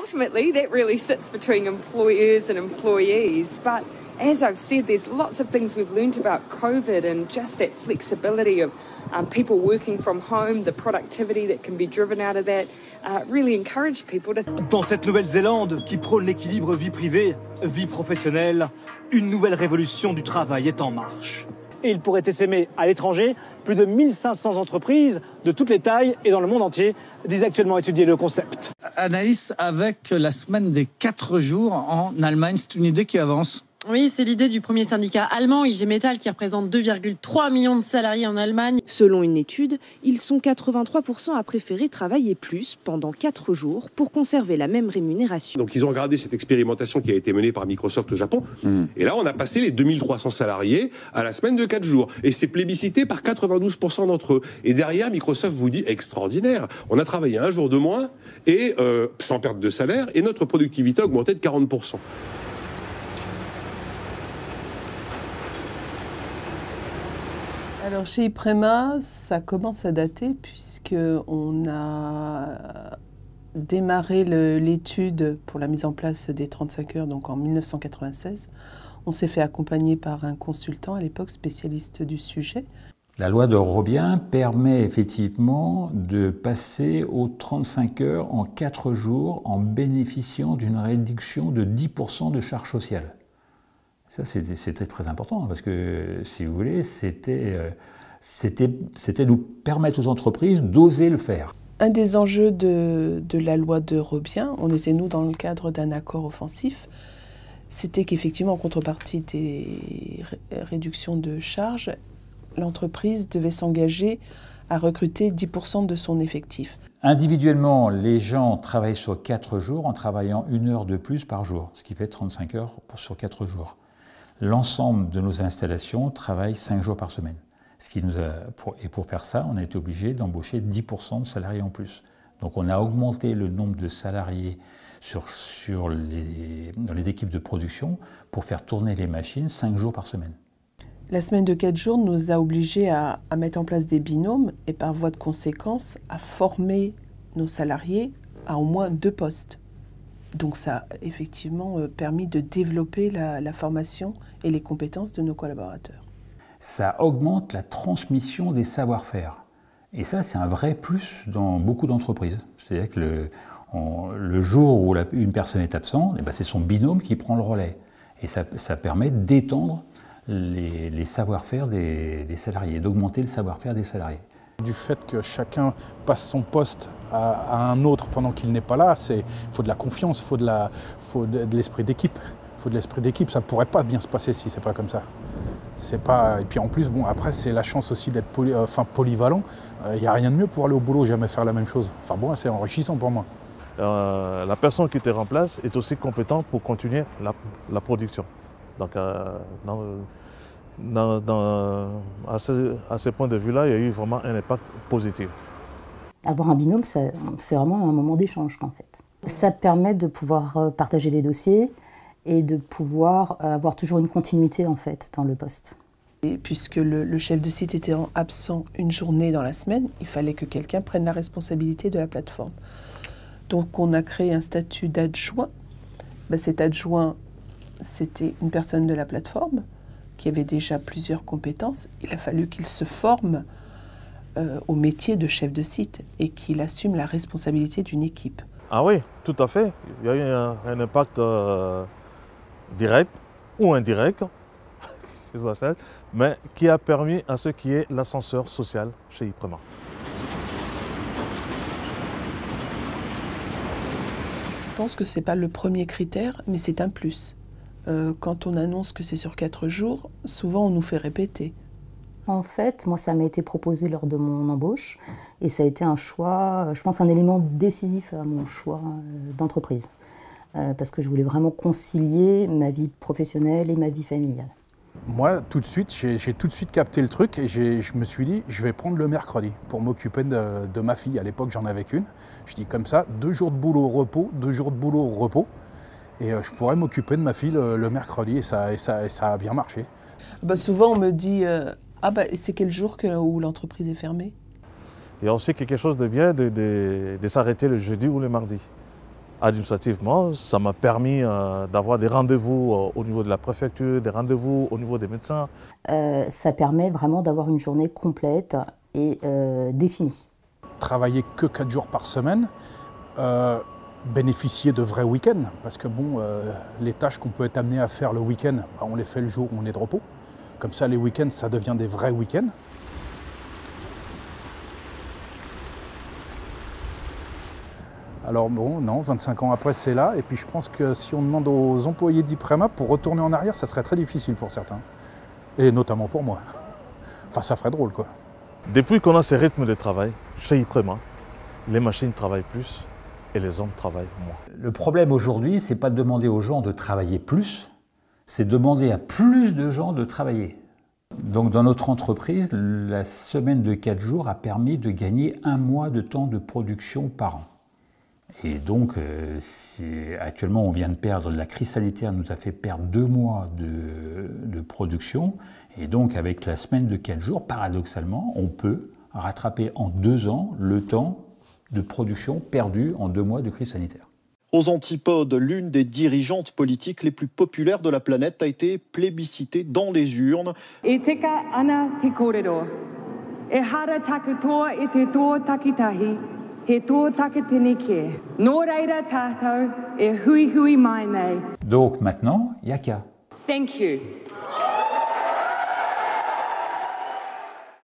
ultimately, that really sits between employers and employees. But as I've said, there's lots of things we've learnt about COVID and just that flexibility of people working from home, the productivity that can be driven out of that, really encourage people to... Dans cette Nouvelle-Zélande qui prône l'équilibre vie privée, vie professionnelle, une nouvelle révolution du travail est en marche. Et il pourrait essaimer à l'étranger. Plus de 1500 entreprises de toutes les tailles et dans le monde entier disent actuellement étudier le concept. Anaïs, avec la semaine des 4 jours en Allemagne, c'est une idée qui avance. Oui, c'est l'idée du premier syndicat allemand, IG Metall, qui représente 2,3 millions de salariés en Allemagne. Selon une étude, ils sont 83% à préférer travailler plus pendant 4 jours pour conserver la même rémunération. Donc ils ont regardé cette expérimentation qui a été menée par Microsoft au Japon. Et là, on a passé les 2300 salariés à la semaine de 4 jours. Et c'est plébiscité par 92% d'entre eux. Et derrière, Microsoft vous dit extraordinaire. On a travaillé un jour de moins et sans perte de salaire et notre productivité a augmenté de 40%. Alors chez Iprema, ça commence à dater puisqu'on a démarré l'étude pour la mise en place des 35 heures donc en 1996. On s'est fait accompagner par un consultant à l'époque spécialiste du sujet. La loi de Robien permet effectivement de passer aux 35 heures en 4 jours en bénéficiant d'une réduction de 10% de charges sociales. Ça, c'était très important, parce que, si vous voulez, c'était nous permettre aux entreprises d'oser le faire. Un des enjeux de la loi de Robien, on était, nous, dans le cadre d'un accord offensif, c'était qu'effectivement, en contrepartie des réductions de charges, l'entreprise devait s'engager à recruter 10% de son effectif. Individuellement, les gens travaillent sur 4 jours en travaillant 1 heure de plus par jour, ce qui fait 35 heures sur 4 jours. L'ensemble de nos installations travaillent 5 jours par semaine. Et pour faire ça, on a été obligé d'embaucher 10% de salariés en plus. Donc on a augmenté le nombre de salariés dans les équipes de production pour faire tourner les machines 5 jours par semaine. La semaine de 4 jours nous a obligés à mettre en place des binômes et par voie de conséquence à former nos salariés à au moins 2 postes. Donc ça a effectivement permis de développer la formation et les compétences de nos collaborateurs. Ça augmente la transmission des savoir-faire. Et ça, c'est un vrai plus dans beaucoup d'entreprises. C'est-à-dire que le jour où une personne est absente, eh ben, c'est son binôme qui prend le relais. Et ça permet d'étendre les savoir-faire des salariés, d'augmenter le savoir-faire des salariés. Du fait que chacun passe son poste à un autre pendant qu'il n'est pas là, il faut de la confiance, il faut de l'esprit d'équipe. Il faut de l'esprit d'équipe, ça ne pourrait pas bien se passer si c'est pas comme ça. Et puis en plus, bon, après c'est la chance aussi d'être polyvalent. Il n'y a rien de mieux pour aller au boulot, jamais faire la même chose. Enfin bon, c'est enrichissant pour moi. La personne qui te remplace est aussi compétente pour continuer la production. Donc à ce point de vue-là, il y a eu vraiment un impact positif. Avoir un binôme, c'est vraiment un moment d'échange en fait. Ça permet de pouvoir partager les dossiers et de pouvoir avoir toujours une continuité en fait dans le poste. Et puisque le chef de site était absent une journée dans la semaine, il fallait que quelqu'un prenne la responsabilité de la plateforme. Donc on a créé un statut d'adjoint. Cet adjoint, c'était une personne de la plateforme qui avait déjà plusieurs compétences. Il a fallu qu'il se forme au métier de chef de site et qu'il assume la responsabilité d'une équipe. Ah oui, tout à fait. Il y a eu un impact direct ou indirect, mais qui a permis à ce qui est l'ascenseur social chez Iprema. Je pense que ce n'est pas le premier critère, mais c'est un plus. Quand on annonce que c'est sur 4 jours, souvent on nous fait répéter. En fait, moi ça m'a été proposé lors de mon embauche et ça a été un choix, je pense un élément décisif à mon choix d'entreprise. Parce que je voulais vraiment concilier ma vie professionnelle et ma vie familiale. Moi, tout de suite, j'ai tout de suite capté le truc et je me suis dit, je vais prendre le mercredi pour m'occuper de ma fille. À l'époque, j'en avais qu'une. Je dis comme ça, 2 jours de boulot, repos, 2 jours de boulot, repos. Et je pourrais m'occuper de ma fille le mercredi et ça a bien marché. Souvent, on me dit, c'est quel jour où l'entreprise est fermée? Il y a aussi quelque chose de bien de s'arrêter le jeudi ou le mardi. Administrativement, ça m'a permis d'avoir des rendez-vous au niveau de la préfecture, des rendez-vous au niveau des médecins. Ça permet vraiment d'avoir une journée complète et définie. Travailler que 4 jours par semaine, bénéficier de vrais week-ends, parce que bon, les tâches qu'on peut être amené à faire le week-end, on les fait le jour où on est de repos. Comme ça, les week-ends, ça devient des vrais week-ends. Alors bon, non, 25 ans après, c'est là. Et puis je pense que si on demande aux employés d'Iprema pour retourner en arrière, ça serait très difficile pour certains. Et notamment pour moi. Enfin, ça ferait drôle, quoi. Depuis qu'on a ces rythmes de travail, chez Iprema, les machines travaillent plus et les hommes travaillent moins. Le problème aujourd'hui, c'est pas de demander aux gens de travailler plus, c'est demander à plus de gens de travailler. Donc dans notre entreprise, la semaine de 4 jours a permis de gagner 1 mois de temps de production par an. Et donc, actuellement, on vient de perdre, la crise sanitaire nous a fait perdre 2 mois de production. Et donc, avec la semaine de 4 jours, paradoxalement, on peut rattraper en 2 ans le temps de production perdu en 2 mois de crise sanitaire. Aux antipodes, l'une des dirigeantes politiques les plus populaires de la planète a été plébiscitée dans les urnes. Donc maintenant, Yaka. Thank you.